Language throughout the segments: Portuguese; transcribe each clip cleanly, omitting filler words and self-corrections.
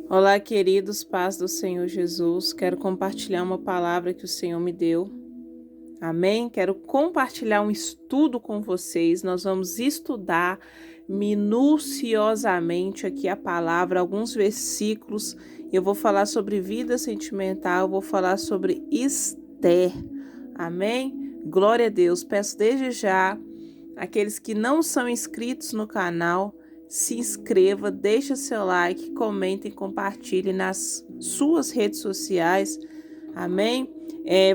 Olá, queridos, paz do Senhor Jesus. Quero compartilhar uma palavra que o Senhor me deu. Amém? Quero compartilhar um estudo com vocês. Nós vamos estudar minuciosamente aqui a palavra, alguns versículos. Eu vou falar sobre vida sentimental, eu vou falar sobre Esther. Amém? Glória a Deus. Peço desde já aqueles que não são inscritos no canal, se inscreva, deixa seu like, comente e compartilhe nas suas redes sociais. Amém?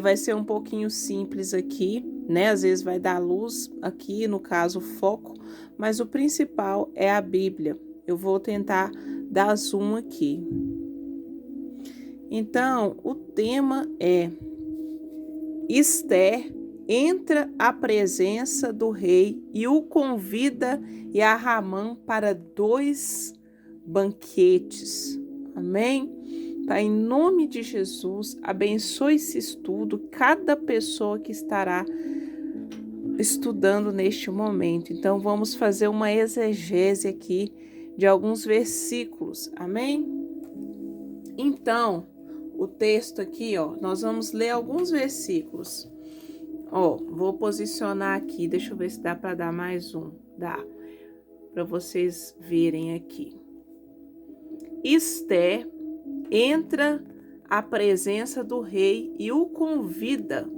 Vai ser um pouquinho simples aqui, né? Às vezes vai dar luz aqui, no caso, foco, mas o principal é a Bíblia. Eu vou tentar dar zoom aqui. Então, o tema é Esther entra à presença do rei e o convida e a Ramã para 2 banquetes. Amém? Pai, em nome de Jesus, abençoe esse estudo, cada pessoa que estará estudando neste momento. Então, vamos fazer uma exegese aqui de alguns versículos. Amém? Então, o texto aqui, nós vamos ler alguns versículos. Vou posicionar aqui, deixa eu ver se dá para dar mais um. Dá, para vocês verem aqui. Esther entra à presença do rei e o convida,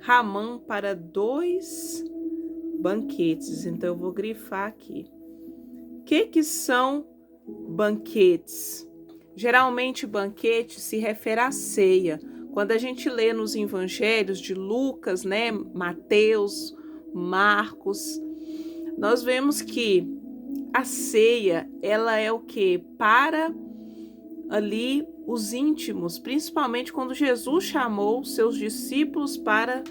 Ramã, para 2 banquetes. Então, eu vou grifar aqui. O que são banquetes? Geralmente, banquete se refere à ceia. Quando a gente lê nos evangelhos de Lucas, né, Mateus, Marcos, nós vemos que a ceia, ela é o quê? Para ali os íntimos, principalmente quando Jesus chamou seus discípulos para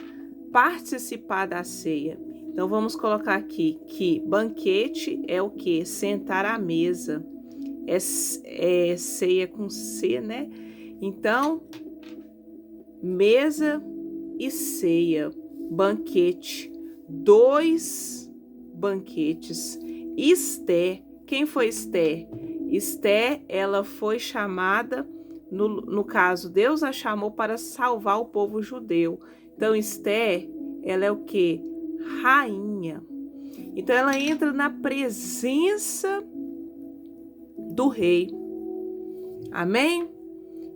participar da ceia. Então, vamos colocar aqui que banquete é o quê? Sentar à mesa. É ceia com C, né? Então, mesa e ceia, banquete, 2 banquetes. Esther, quem foi Esther? Esther, ela foi chamada, no caso, Deus a chamou para salvar o povo judeu. Então, Esther, ela é o quê? Rainha. Então, ela entra na presença do rei. Amém?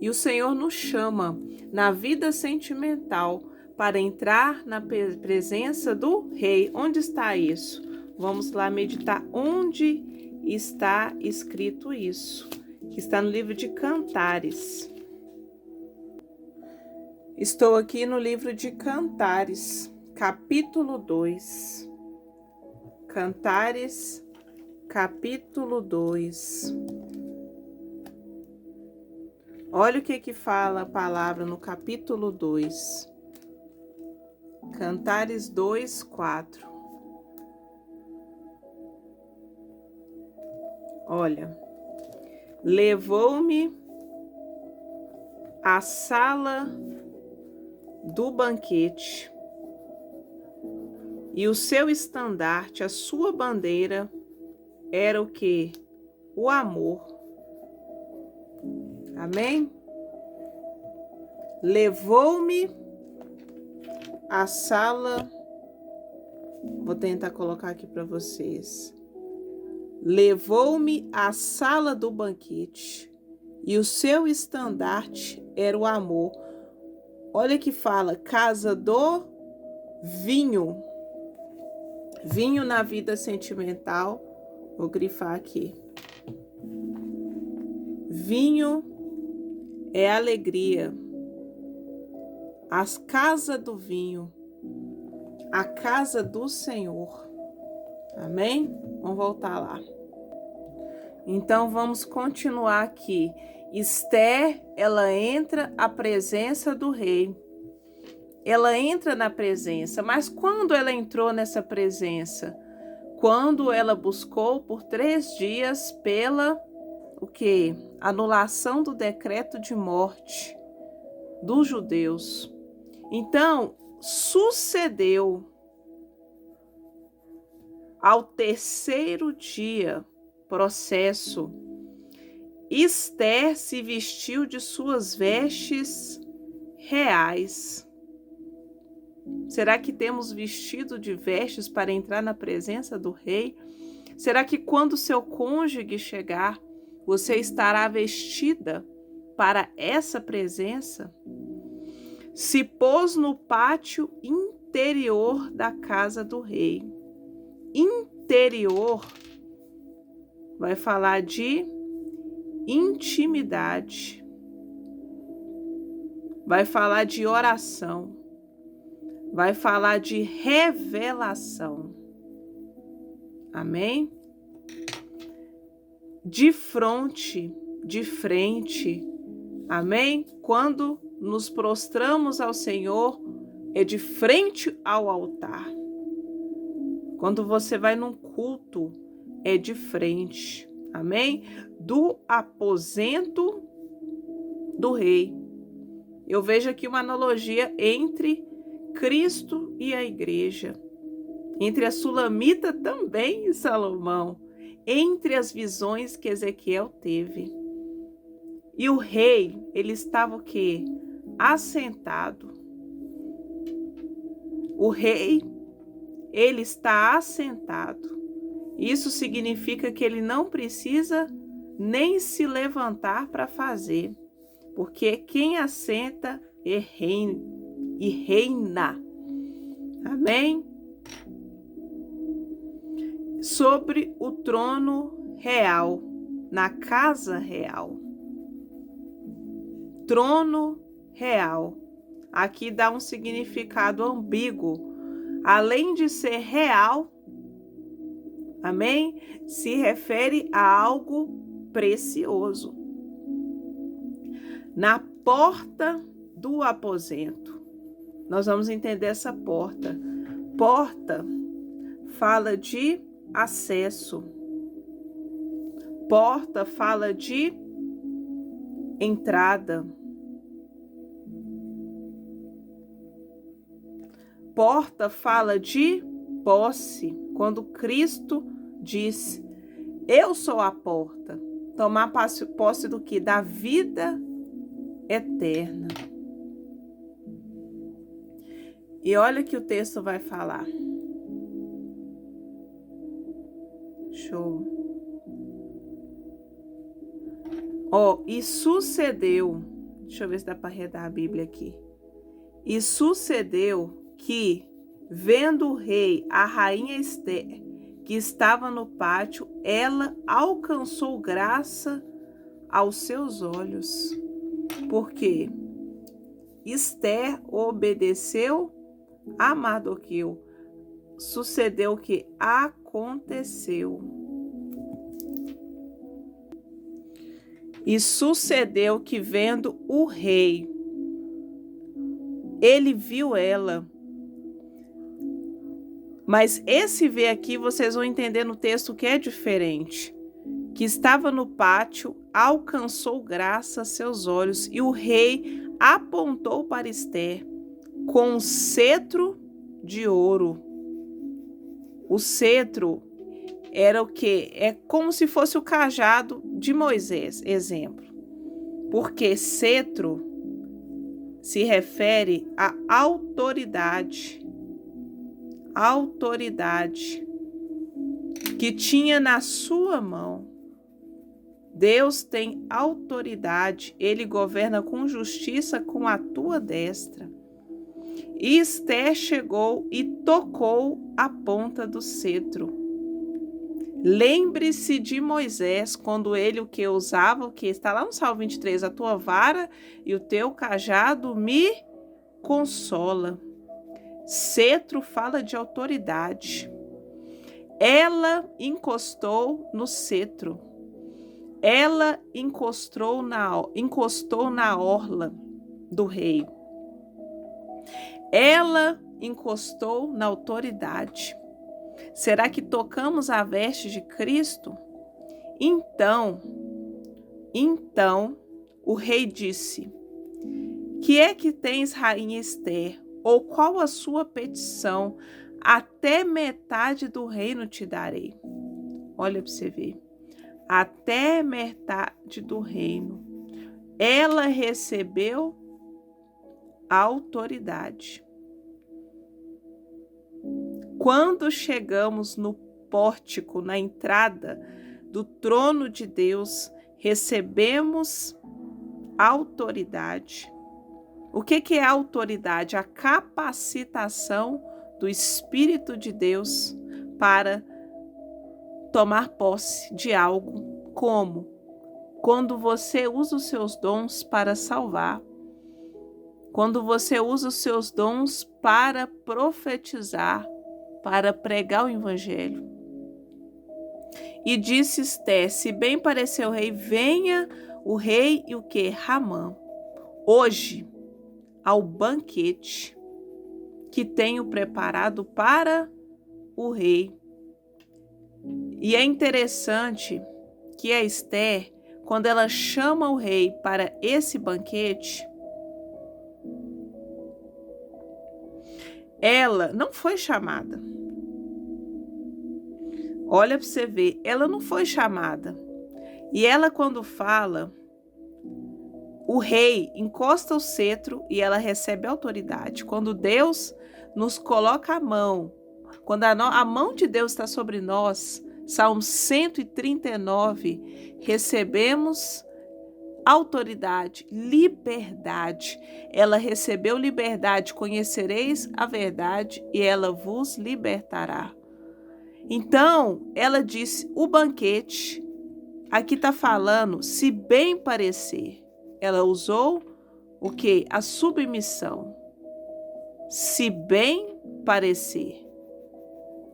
E o Senhor nos chama na vida sentimental para entrar na presença do rei. Onde está isso? Vamos lá meditar onde está escrito isso, que está no livro de Cantares. Estou aqui no livro de Cantares, capítulo 2. Cantares, capítulo 2. Olha o que fala a palavra no capítulo 2. Cantares 2, 4. Olha. Levou-me à sala do banquete, e o seu estandarte, a sua bandeira, era o quê? O amor. Amém? Levou-me à sala. Vou tentar colocar aqui para vocês. Levou-me à sala do banquete, e o seu estandarte era o amor. Olha que fala, casa do vinho. Vinho na vida sentimental. Vou grifar aqui. Vinho é alegria. As casas do vinho, a casa do Senhor. Amém? Vamos voltar lá. Então, vamos continuar aqui. Esther, ela entra à presença do rei. Ela entra na presença, mas quando ela entrou nessa presença? Quando ela buscou por 3 dias pela, o quê? Anulação do decreto de morte dos judeus. Então, sucedeu ao 3º dia, processo, Ester se vestiu de suas vestes reais. Será que temos vestido de vestes para entrar na presença do rei? Será que quando seu cônjuge chegar, você estará vestida para essa presença? Se pôs no pátio interior da casa do rei. Interior vai falar de intimidade, vai falar de oração, vai falar de revelação. Amém? De fronte, de frente. Amém? Quando nos prostramos ao Senhor, é de frente ao altar. Quando você vai num culto, é de frente. Amém? Do aposento do rei. Eu vejo aqui uma analogia entre Cristo e a igreja, entre a Sulamita também e Salomão, entre as visões que Ezequiel teve. E o rei, ele estava o quê? Assentado. O rei, ele está assentado. Isso significa que ele não precisa nem se levantar para fazer, porque quem assenta é e reina. Amém? Sobre o trono real, na casa real. Trono real. Aqui dá um significado ambíguo. Além de ser real, amém? Se refere a algo precioso. Na porta do aposento. Nós vamos entender essa porta. Porta fala de acesso. Porta fala de entrada. Porta fala de posse. Quando Cristo disse: eu sou a porta. Tomar posse do que? Da vida eterna. E olha que o texto vai falar. Show. E sucedeu. Deixa eu ver se dá para arredar a Bíblia aqui. E sucedeu que, vendo o rei, a rainha Ester, que estava no pátio, ela alcançou graça aos seus olhos. Porque Ester obedeceu a Mardoqueu. Sucedeu o que aconteceu. E sucedeu que, vendo o rei, ele viu ela. Mas esse ver aqui, vocês vão entender no texto que é diferente. Que estava no pátio, alcançou graça a seus olhos, e o rei apontou para Ester com um cetro de ouro. O cetro era o quê? É como se fosse o cajado de Moisés, exemplo. Porque cetro se refere à autoridade. Autoridade que tinha na sua mão. Deus tem autoridade, ele governa com justiça com a tua destra. E Ester chegou e tocou a ponta do cetro. Lembre-se de Moisés, quando ele o que usava, o que está lá no Salmo 23, a tua vara e o teu cajado me consola. Cetro fala de autoridade. Ela encostou no cetro. Ela encostou na orla do rei. Ela encostou na autoridade. Será que tocamos a veste de Cristo? Então, o rei disse: que é que tens, rainha Ester? Ou qual a sua petição? Até metade do reino te darei. Olha para você ver. até metade do reino. Ela recebeu autoridade. Quando chegamos no pórtico, na entrada do trono de Deus, recebemos autoridade. O que é autoridade? A capacitação do Espírito de Deus para tomar posse de algo. Como? Quando você usa os seus dons para salvar. Quando você usa os seus dons para profetizar, para pregar o evangelho. E disse Esther: se bem parecer o rei, venha o rei e o que? Ramã. Hoje, ao banquete que tenho preparado para o rei. E é interessante que a Esther, quando ela chama o rei para esse banquete, ela não foi chamada. Olha para você ver, ela não foi chamada. E ela, quando fala, o rei encosta o cetro e ela recebe autoridade. Quando Deus nos coloca a mão, quando a mão de Deus está sobre nós, Salmo 139, recebemos autoridade, liberdade. Ela recebeu liberdade, conhecereis a verdade e ela vos libertará. Então, ela disse, o banquete, aqui está falando, se bem parecer. Ela usou o quê? A submissão. Se bem parecer.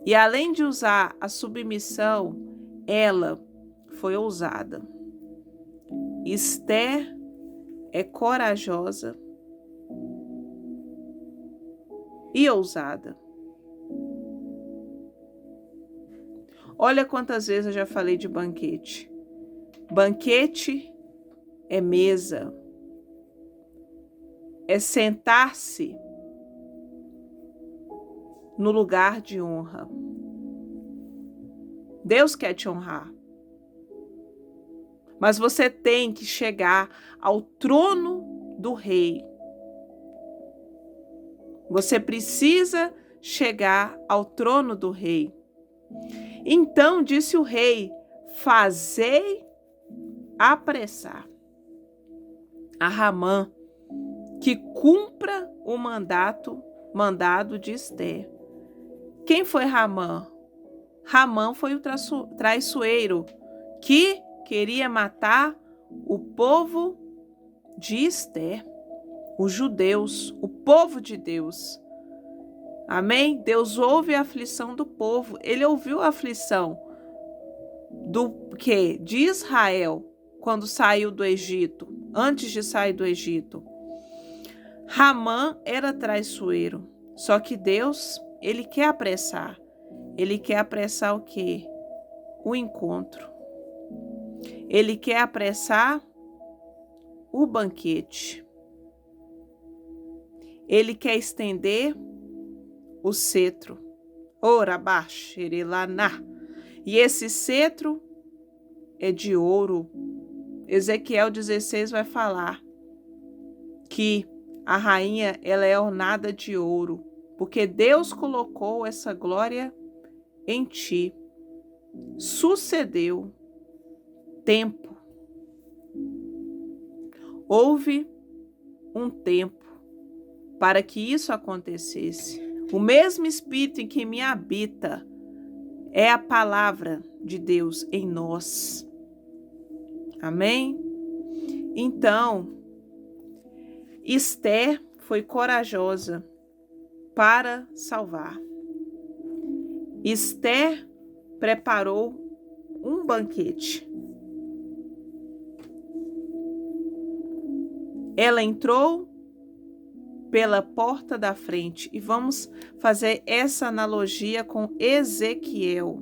E além de usar a submissão, ela foi ousada. Esther é corajosa e ousada. Olha quantas vezes eu já falei de banquete. Banquete é mesa, é sentar-se no lugar de honra. Deus quer te honrar. Mas você tem que chegar ao trono do rei. Você precisa chegar ao trono do rei. Então disse o rei: fazei apressar a Ramã que cumpra o mandado de Esther. Quem foi Ramã? Ramã foi o traiçoeiro que queria matar o povo de Esther, os judeus, o povo de Deus. Amém? Deus ouve a aflição do povo. Ele ouviu a aflição de Israel quando saiu do Egito, antes de sair do Egito. Ramã era traiçoeiro, só que Deus, ele quer apressar. Ele quer apressar o quê? O encontro. Ele quer apressar o banquete. Ele quer estender o cetro. E esse cetro é de ouro. Ezequiel 16 vai falar que a rainha ela é ornada de ouro, porque Deus colocou essa glória em ti. Sucedeu tempo. Houve um tempo para que isso acontecesse. O mesmo Espírito em que me habita é a palavra de Deus em nós. Amém? Então, Esther foi corajosa para salvar. Esther preparou um banquete. Ela entrou pela porta da frente e vamos fazer essa analogia com Ezequiel.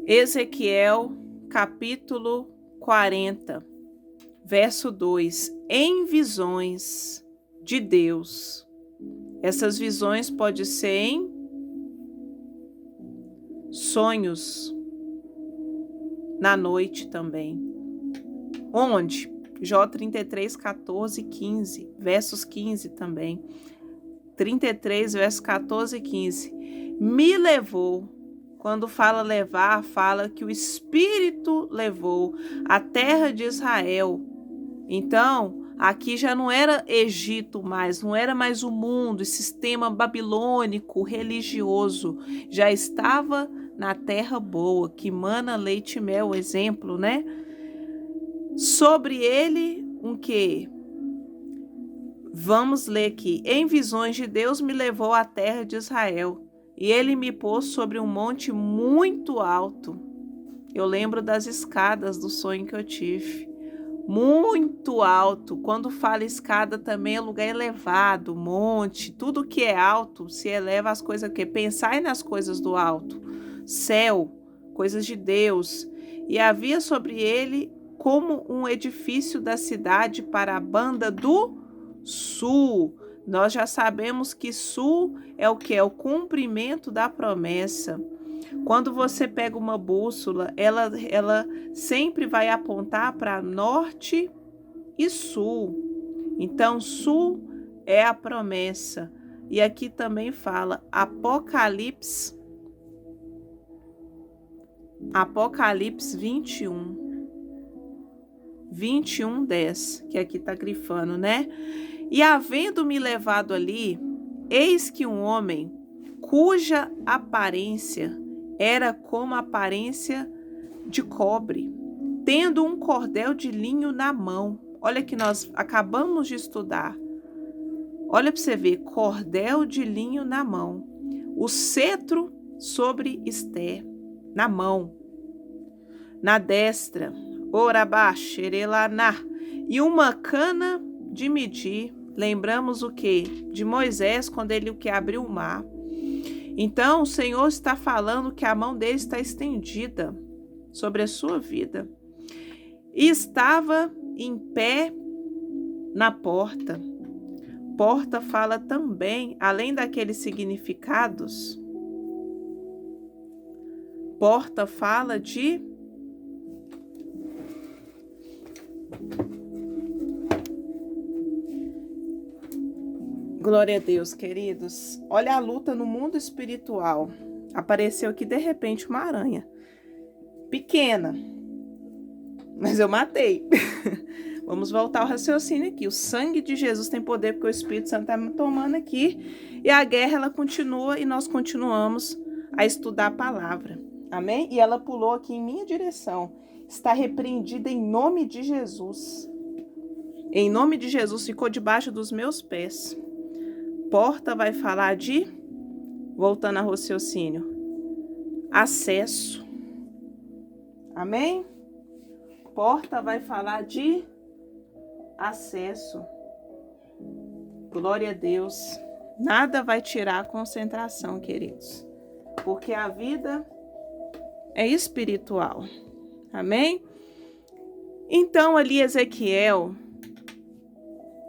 Ezequiel, capítulo 40, verso 2. Em visões de Deus. Essas visões podem ser em sonhos, na noite também. Onde? Jó 33, 14 e 15, versos 15 também. 33, versos 14 e 15. Me levou. Quando fala levar, fala que o Espírito levou a terra de Israel. Então, aqui já não era Egito mais, não era mais o mundo, esse sistema babilônico religioso. Já estava na terra boa, que mana leite e mel, exemplo, né? Sobre ele, um quê? Vamos ler aqui. Em visões de Deus me levou à terra de Israel, e ele me pôs sobre um monte muito alto. Eu lembro das escadas do sonho que eu tive. Muito alto. Quando fala escada também é lugar elevado, monte, tudo que é alto se eleva às coisas que pensai nas coisas do alto. Céu, coisas de Deus. E havia sobre ele como um edifício da cidade para a banda do sul. Nós já sabemos que sul é o que? É o cumprimento da promessa. Quando você pega uma bússola, ela sempre vai apontar para norte e sul. Então, sul é a promessa. E aqui também fala Apocalipse 21, 10, que aqui está grifando, né? E havendo-me levado ali, eis que um homem, cuja aparência era como a aparência de cobre, tendo um cordel de linho na mão. Olha que nós acabamos de estudar. Olha para você ver, cordel de linho na mão. O cetro sobre Esther, na mão. Na destra, orabá, xerelaná, e uma cana de medir. Lembramos o que? De Moisés, quando ele o que abriu o mar. Então, o Senhor está falando que a mão dele está estendida sobre a sua vida. E estava em pé na porta. Porta fala também, além daqueles significados, porta fala de glória a Deus, queridos. Olha a luta no mundo espiritual. Apareceu aqui de repente uma aranha. Pequena. Mas eu matei. Vamos voltar ao raciocínio aqui. O sangue de Jesus tem poder porque o Espírito Santo está me tomando aqui. E a guerra, ela continua e nós continuamos a estudar a palavra. Amém? E ela pulou aqui em minha direção. Está repreendida em nome de Jesus. Em nome de Jesus, ficou debaixo dos meus pés. Porta vai falar de, voltando ao raciocínio, acesso. Amém? Porta vai falar de acesso. Glória a Deus. Nada vai tirar a concentração, queridos. Porque a vida é espiritual. Amém? Então, ali Ezequiel,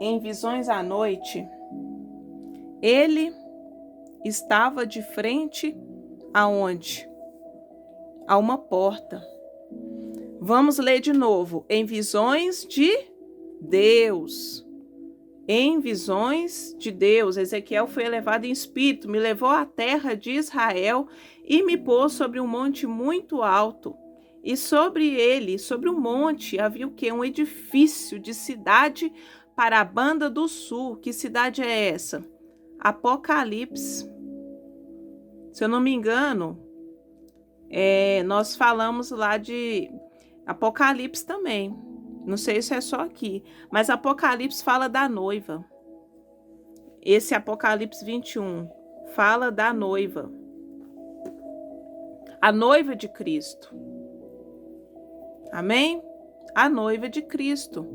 em visões à noite, ele estava de frente aonde? A uma porta. Vamos ler de novo. Em visões de Deus. Em visões de Deus. Ezequiel foi elevado em espírito, me levou à terra de Israel e me pôs sobre um monte muito alto. E sobre ele, sobre o monte, havia o quê? Um edifício de cidade para a banda do sul. Que cidade é essa? Apocalipse. Se eu não me engano, nós falamos lá de Apocalipse também. Não sei se é só aqui, mas Apocalipse fala da noiva. Esse Apocalipse 21 fala da noiva. A noiva de Cristo. Amém? A noiva de Cristo.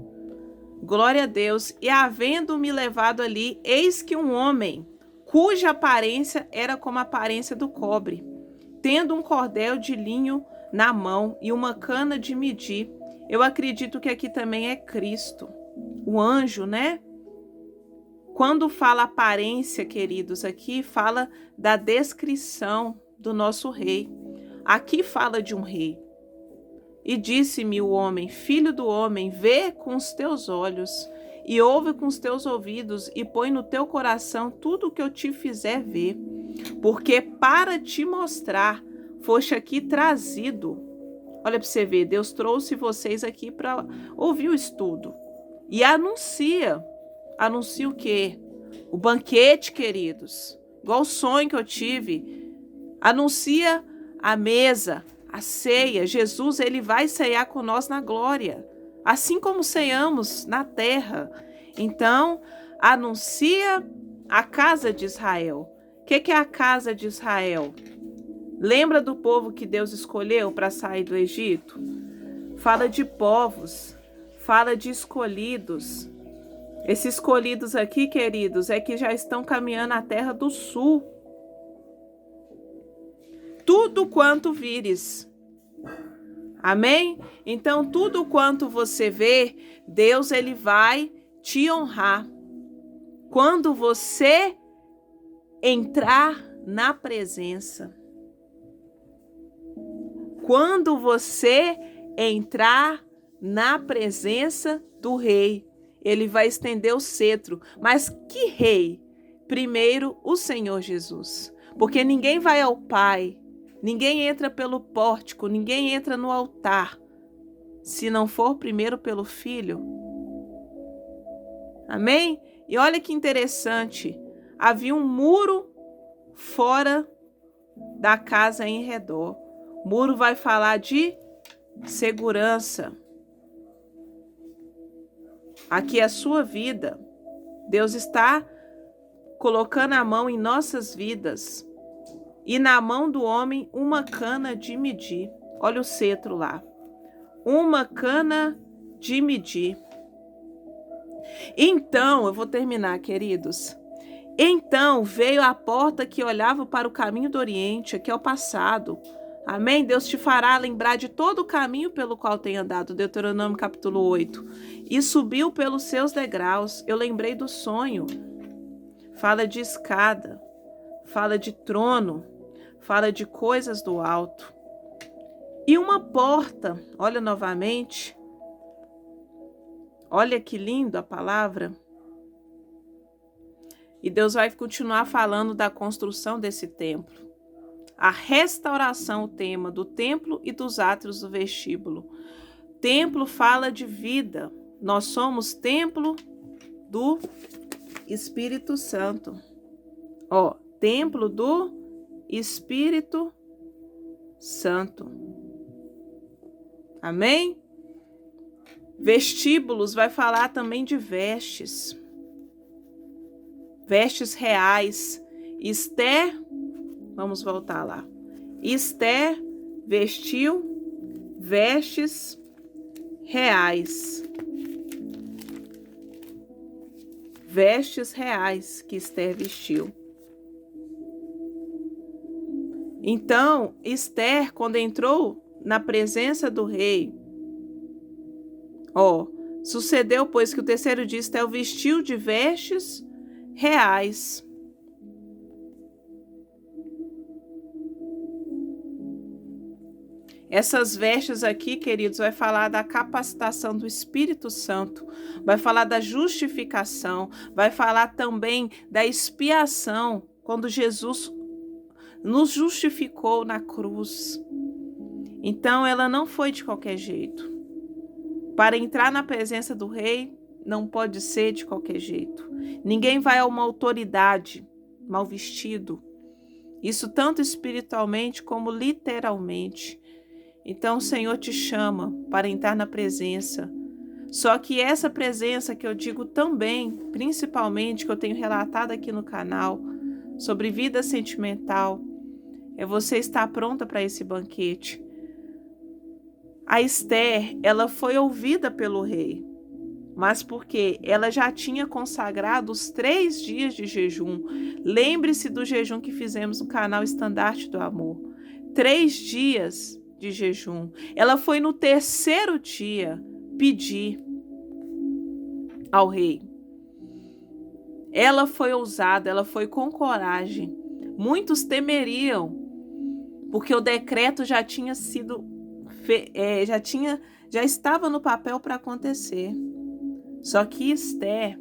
Glória a Deus. E havendo-me levado ali, eis que um homem, cuja aparência era como a aparência do cobre, tendo um cordel de linho na mão e uma cana de medir. Eu acredito que aqui também é Cristo, o anjo, né? Quando fala aparência, queridos, aqui fala da descrição do nosso rei. Aqui fala de um rei. E disse-me o homem: filho do homem, vê com os teus olhos, e ouve com os teus ouvidos, e põe no teu coração tudo o que eu te fizer ver. Porque para te mostrar, foste aqui trazido. Olha para você ver, Deus trouxe vocês aqui para ouvir o estudo. E anuncia. Anuncia o quê? O banquete, queridos. Igual o sonho que eu tive. Anuncia a mesa, a ceia. Jesus, ele vai ceiar com nós na glória, assim como ceiamos na terra. Então, anuncia a casa de Israel. O que é a casa de Israel? Lembra do povo que Deus escolheu para sair do Egito? Fala de povos, fala de escolhidos. Esses escolhidos aqui, queridos, é que já estão caminhando à terra do sul. Tudo quanto vires. Amém? Então, tudo quanto você vê, Deus, ele vai te honrar. Quando você entrar na presença. Quando você entrar na presença do rei, ele vai estender o cetro. Mas que rei? Primeiro, o Senhor Jesus. Porque ninguém vai ao Pai, ninguém entra pelo pórtico, ninguém entra no altar, se não for primeiro pelo Filho. Amém? E olha que interessante, havia um muro fora da casa em redor. O muro vai falar de segurança. Aqui é a sua vida. Deus está colocando a mão em nossas vidas. E na mão do homem uma cana de medir. Olha o cetro lá. Uma cana de medir. Então, eu vou terminar, queridos. Então veio a porta que olhava para o caminho do Oriente, que é o passado. Amém? Deus te fará lembrar de todo o caminho pelo qual tem andado. Deuteronômio capítulo 8. E subiu pelos seus degraus. Eu lembrei do sonho. Fala de escada. Fala de trono. Fala de coisas do alto. E uma porta. Olha novamente. Olha que lindo a palavra. E Deus vai continuar falando da construção desse templo. A restauração, o tema do templo e dos átrios do vestíbulo. Templo fala de vida. Nós somos templo do Espírito Santo. Ó, templo do Espírito Santo. Amém? Vestíbulos vai falar também de vestes. Vestes reais. Esther, vamos voltar lá. Esther vestiu vestes reais. Vestes reais que Esther vestiu. Então, Esther, quando entrou na presença do rei, sucedeu, pois, que o terceiro dia Esther vestiu de vestes reais. Essas vestes aqui, queridos, vai falar da capacitação do Espírito Santo, vai falar da justificação, vai falar também da expiação, quando Jesus nos justificou na cruz. Então, ela não foi de qualquer jeito. Para entrar na presença do rei, não pode ser de qualquer jeito. Ninguém vai a uma autoridade mal vestido. Isso tanto espiritualmente como literalmente. Então o Senhor te chama para entrar na presença. Só que essa presença que eu digo também, principalmente, que eu tenho relatado aqui no canal, sobre vida sentimental, é você estar pronta para esse banquete. A Esther, ela foi ouvida pelo rei, mas porque ela já tinha consagrado os 3 dias de jejum. Lembre-se do jejum que fizemos no canal Estandarte do Amor. 3 dias de jejum. Ela foi no 3º dia pedir ao rei. Ela foi ousada, ela foi com coragem. Muitos temeriam, porque o decreto já tinha sido já estava no papel para acontecer. Só que Esther,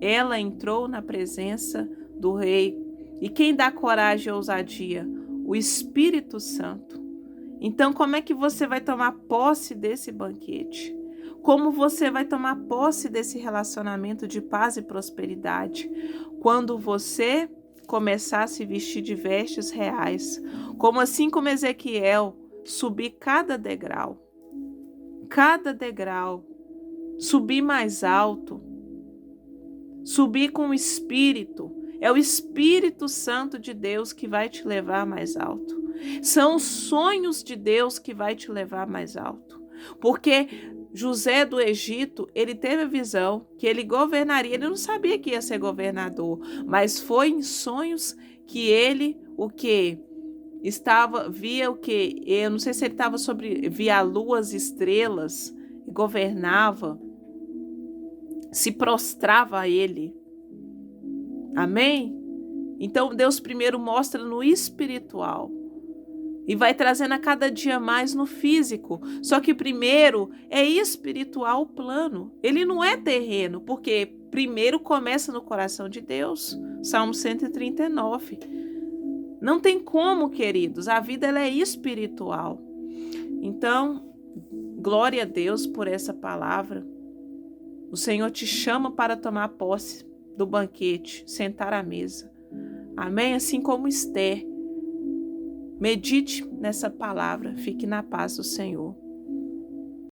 ela entrou na presença do rei. E quem dá coragem e ousadia? O Espírito Santo. Então, como é que você vai tomar posse desse banquete? Como você vai tomar posse desse relacionamento de paz e prosperidade? Quando você começar a se vestir de vestes reais, como assim como Ezequiel, subir cada degrau, subir mais alto, subir com o Espírito. É o Espírito Santo de Deus que vai te levar mais alto. São os sonhos de Deus que vai te levar mais alto. Porque José do Egito, ele teve a visão que ele governaria. Ele não sabia que ia ser governador, mas foi em sonhos que ele, via o que? Eu não sei se ele estava via a lua, as estrelas, governava, se prostrava a ele. Amém? Então Deus primeiro mostra no espiritual e vai trazendo a cada dia mais no físico. Só que primeiro é espiritual o plano. Ele não é terreno, porque primeiro começa no coração de Deus. Salmo 139. Não tem como, queridos. A vida ela é espiritual. Então, glória a Deus por essa palavra. O Senhor te chama para tomar posse do banquete, sentar à mesa. Amém? Assim como Esther. Medite nessa palavra. Fique na paz do Senhor.